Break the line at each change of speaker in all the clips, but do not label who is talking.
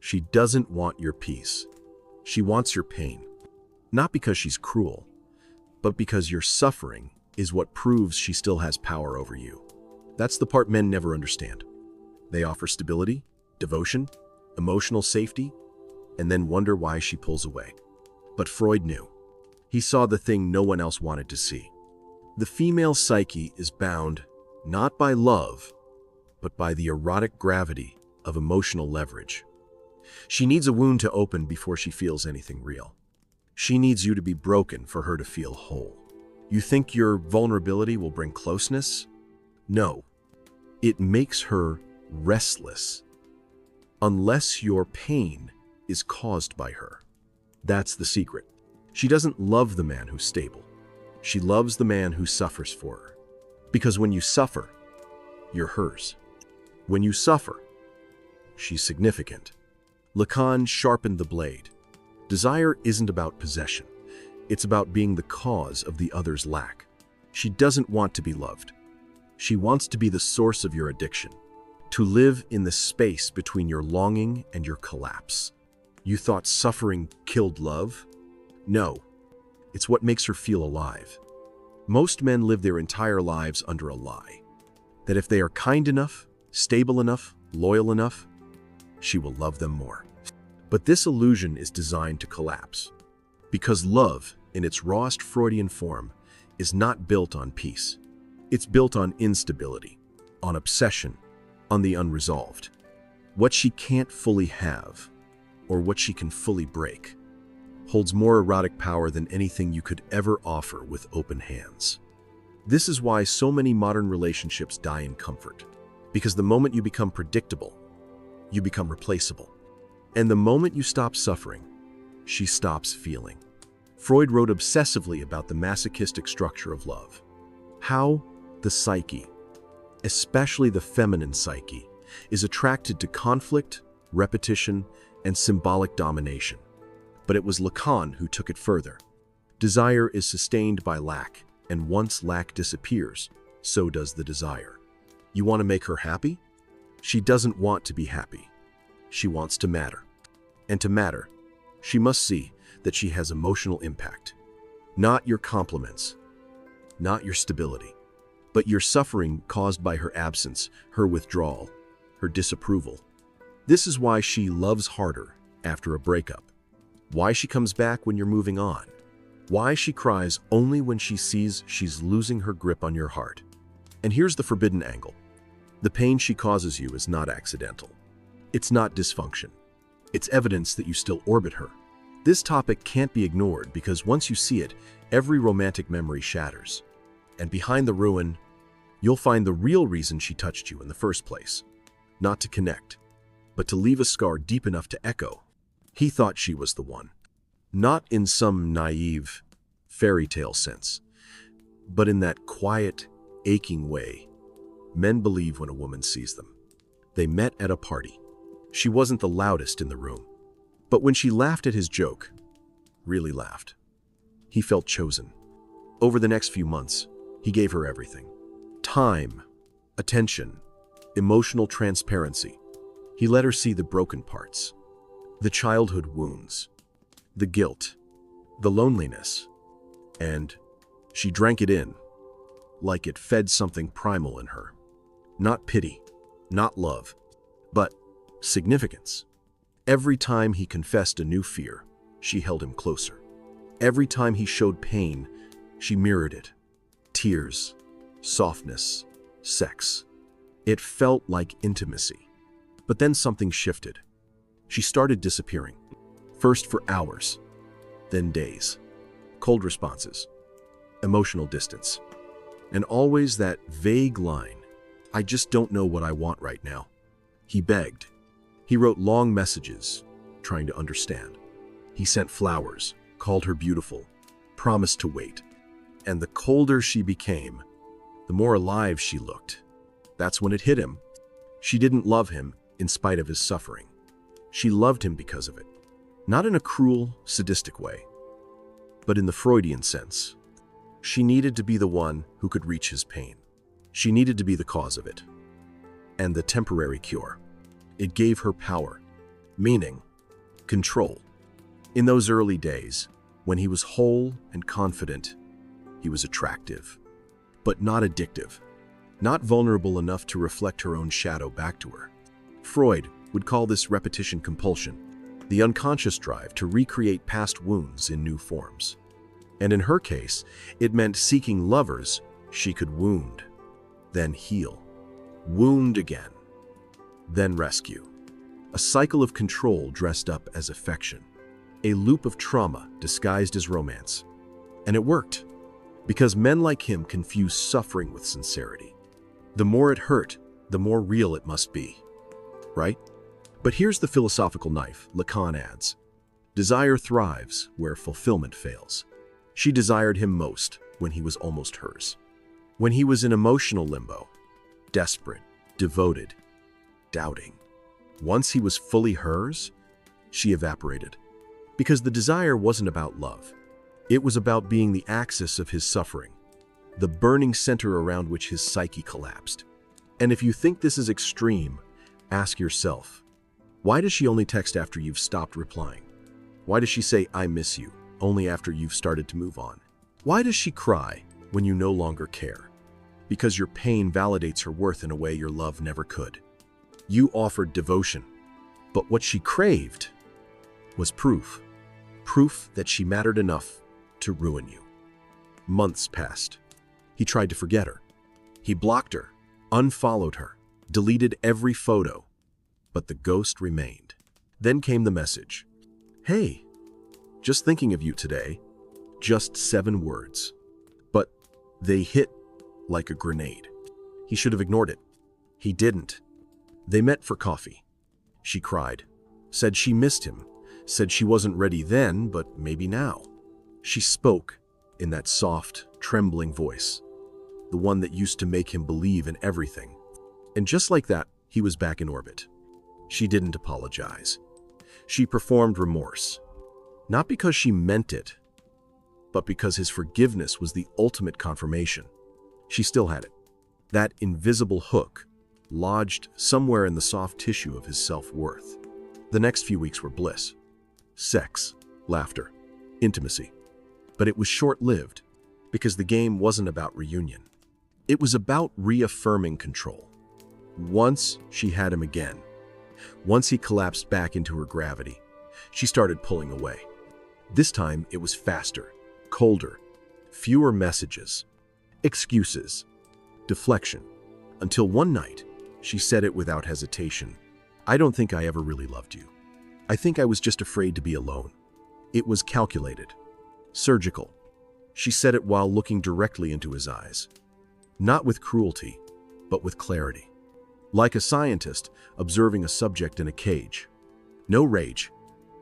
She doesn't want your peace. She wants your pain. Not because she's cruel, but because your suffering is what proves she still has power over you. That's the part men never understand. They offer stability, devotion, emotional safety, and then wonder why she pulls away. But Freud knew. He saw the thing no one else wanted to see. The female psyche is bound not by love, but by the erotic gravity of emotional leverage. She needs a wound to open before she feels anything real. She needs you to be broken for her to feel whole. You think your vulnerability will bring closeness? No. It makes her restless. Unless your pain is caused by her. That's the secret. She doesn't love the man who's stable. She loves the man who suffers for her. Because when you suffer, you're hers. When you suffer, she's significant. Lacan sharpened the blade. Desire isn't about possession. It's about being the cause of the other's lack. She doesn't want to be loved. She wants to be the source of your addiction, to live in the space between your longing and your collapse. You thought suffering killed love? No, it's what makes her feel alive. Most men live their entire lives under a lie, that if they are kind enough, stable enough, loyal enough, she will love them more. But this illusion is designed to collapse, because love, in its rawest Freudian form, is not built on peace. It's built on instability, on obsession, on the unresolved. What she can't fully have, or what she can fully break, holds more erotic power than anything you could ever offer with open hands. This is why so many modern relationships die in comfort, because the moment you become predictable, you become replaceable. And the moment you stop suffering, she stops feeling. Freud wrote obsessively about the masochistic structure of love. How the psyche, especially the feminine psyche, is attracted to conflict, repetition, and symbolic domination. But it was Lacan who took it further. Desire is sustained by lack, and once lack disappears, so does the desire. You want to make her happy? She doesn't want to be happy. She wants to matter. And to matter, she must see that she has emotional impact. Not your compliments, not your stability, but your suffering caused by her absence, her withdrawal, her disapproval. This is why she loves harder after a breakup. Why she comes back when you're moving on. Why she cries only when she sees she's losing her grip on your heart. And here's the forbidden angle. The pain she causes you is not accidental. It's not dysfunction. It's evidence that you still orbit her. This topic can't be ignored because once you see it, every romantic memory shatters. And behind the ruin, you'll find the real reason she touched you in the first place. Not to connect, but to leave a scar deep enough to echo. He thought she was the one. Not in some naive fairy tale sense, but in that quiet, aching way men believe when a woman sees them. They met at a party. She wasn't the loudest in the room, but when she laughed at his joke, really laughed, he felt chosen. Over the next few months, he gave her everything. Time, attention, emotional transparency. He let her see the broken parts, the childhood wounds, the guilt, the loneliness, and she drank it in, like it fed something primal in her. Not pity, not love, but significance. Every time he confessed a new fear, she held him closer. Every time he showed pain, she mirrored it. Tears, softness, sex. It felt like intimacy. But then something shifted. She started disappearing. First for hours, then days. Cold responses, emotional distance, and always that vague line, "I just don't know what I want right now." He begged. He wrote long messages, trying to understand. He sent flowers, called her beautiful, promised to wait. And the colder she became, the more alive she looked. That's when it hit him. She didn't love him in spite of his suffering. She loved him because of it. Not in a cruel, sadistic way, but in the Freudian sense. She needed to be the one who could reach his pain. She needed to be the cause of it. And the temporary cure. It gave her power. Meaning, control. In those early days, when he was whole and confident, he was attractive, but not addictive, not vulnerable enough to reflect her own shadow back to her. Freud would call this repetition compulsion, the unconscious drive to recreate past wounds in new forms. And in her case, it meant seeking lovers she could wound, then heal, wound again, then rescue. A cycle of control dressed up as affection, a loop of trauma disguised as romance. And it worked, because men like him confuse suffering with sincerity. The more it hurt, the more real it must be, right? But here's the philosophical knife, Lacan adds. Desire thrives where fulfillment fails. She desired him most when he was almost hers. When he was in emotional limbo, desperate, devoted, doubting. Once he was fully hers, she evaporated. Because the desire wasn't about love. It was about being the axis of his suffering, the burning center around which his psyche collapsed. And if you think this is extreme, ask yourself, why does she only text after you've stopped replying? Why does she say, "I miss you," only after you've started to move on? Why does she cry when you no longer care? Because your pain validates her worth in a way your love never could. You offered devotion, but what she craved was proof. Proof that she mattered enough to ruin you. Months passed. He tried to forget her. He blocked her, unfollowed her, deleted every photo, but the ghost remained. Then came the message. "Hey, just thinking of you today." Just 7 words. But they hit like a grenade. He should have ignored it. He didn't. They met for coffee. She cried, said she missed him, said she wasn't ready then, but maybe now. She spoke in that soft, trembling voice, the one that used to make him believe in everything. And just like that, he was back in orbit. She didn't apologize. She performed remorse, not because she meant it, but because his forgiveness was the ultimate confirmation. She still had it, that invisible hook, lodged somewhere in the soft tissue of his self-worth. The next few weeks were bliss. Sex, laughter, intimacy. But it was short-lived, because the game wasn't about reunion. It was about reaffirming control. Once she had him again, once he collapsed back into her gravity, she started pulling away. This time it was faster, colder, fewer messages, excuses, deflection, until one night she said it without hesitation. "I don't think I ever really loved you. I think I was just afraid to be alone." It was calculated, surgical. She said it while looking directly into his eyes. Not with cruelty, but with clarity. Like a scientist observing a subject in a cage. No rage,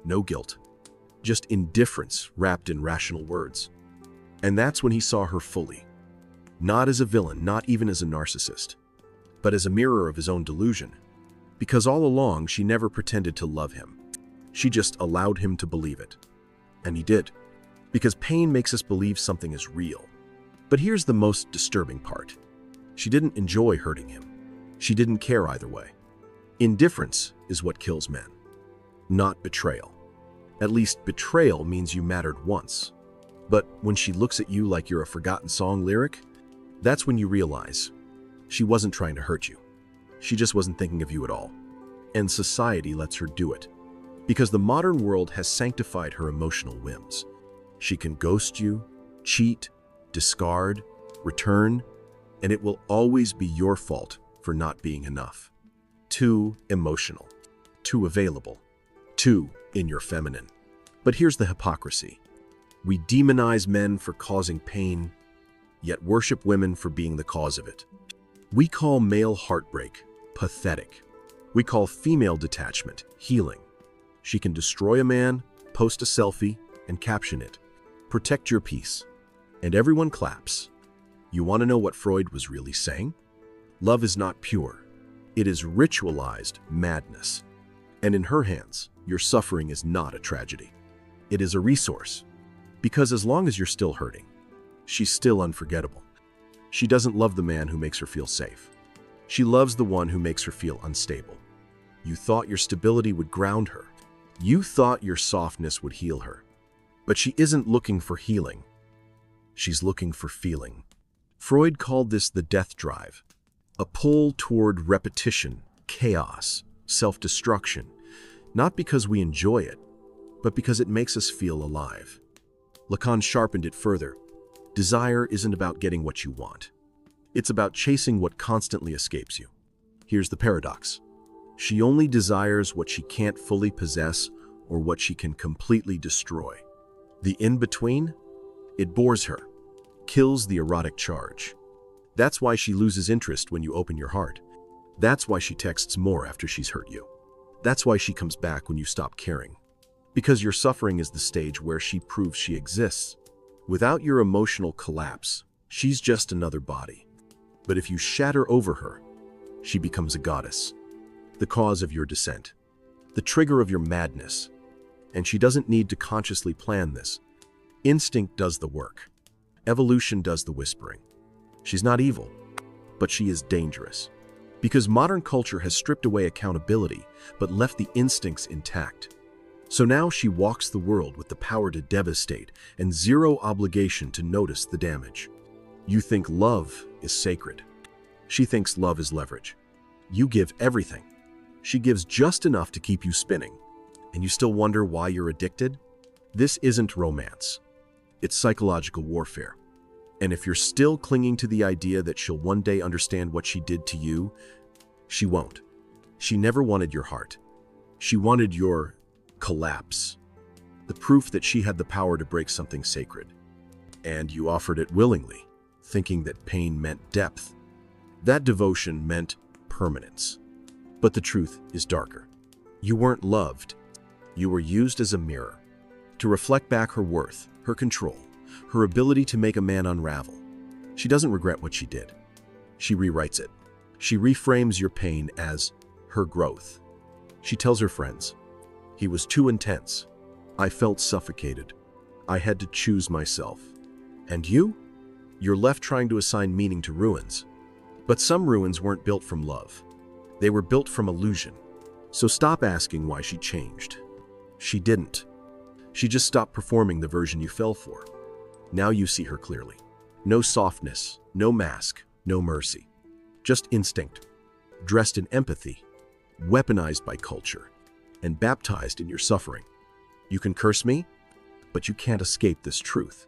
no guilt, just indifference wrapped in rational words. And that's when he saw her fully. Not as a villain, not even as a narcissist, but as a mirror of his own delusion. Because all along, she never pretended to love him. She just allowed him to believe it. And he did. Because pain makes us believe something is real. But here's the most disturbing part. She didn't enjoy hurting him. She didn't care either way. Indifference is what kills men, not betrayal. At least betrayal means you mattered once. But when she looks at you like you're a forgotten song lyric, that's when you realize she wasn't trying to hurt you. She just wasn't thinking of you at all. And society lets her do it. Because the modern world has sanctified her emotional whims. She can ghost you, cheat, discard, return, and it will always be your fault for not being enough. Too emotional, too available, too in your feminine. But here's the hypocrisy. We demonize men for causing pain, yet worship women for being the cause of it. We call male heartbreak pathetic. We call female detachment healing. She can destroy a man, post a selfie, and caption it, "Protect your peace." And everyone claps. You want to know what Freud was really saying? Love is not pure. It is ritualized madness. And in her hands, your suffering is not a tragedy. It is a resource. Because as long as you're still hurting, she's still unforgettable. She doesn't love the man who makes her feel safe. She loves the one who makes her feel unstable. You thought your stability would ground her. You thought your softness would heal her. But she isn't looking for healing. She's looking for feeling. Freud called this the death drive, a pull toward repetition, chaos, self-destruction, not because we enjoy it, but because it makes us feel alive. Lacan sharpened it further. Desire isn't about getting what you want. It's about chasing what constantly escapes you. Here's the paradox. She only desires what she can't fully possess or what she can completely destroy. The in-between? It bores her, kills the erotic charge. That's why she loses interest when you open your heart. That's why she texts more after she's hurt you. That's why she comes back when you stop caring. Because your suffering is the stage where she proves she exists. Without your emotional collapse, she's just another body. But if you shatter over her, she becomes a goddess, the cause of your descent, the trigger of your madness. And she doesn't need to consciously plan this. Instinct does the work. Evolution does the whispering. She's not evil, but she is dangerous. Because modern culture has stripped away accountability, but left the instincts intact. So now she walks the world with the power to devastate and zero obligation to notice the damage. You think love is sacred. She thinks love is leverage. You give everything. She gives just enough to keep you spinning. And you still wonder why you're addicted? This isn't romance. It's psychological warfare. And if you're still clinging to the idea that she'll one day understand what she did to you, she won't. She never wanted your heart. She wanted your collapse. The proof that she had the power to break something sacred. And you offered it willingly, thinking that pain meant depth. That devotion meant permanence. But the truth is darker. You weren't loved. You were used as a mirror to reflect back her worth, her control, her ability to make a man unravel. She doesn't regret what she did. She rewrites it. She reframes your pain as her growth. She tells her friends, "He was too intense. I felt suffocated. I had to choose myself." And you? You're left trying to assign meaning to ruins. But some ruins weren't built from love. They were built from illusion. So stop asking why she changed. She didn't. She just stopped performing the version you fell for. Now you see her clearly. No softness, no mask, no mercy. Just instinct, dressed in empathy, weaponized by culture, and baptized in your suffering. You can curse me, but you can't escape this truth.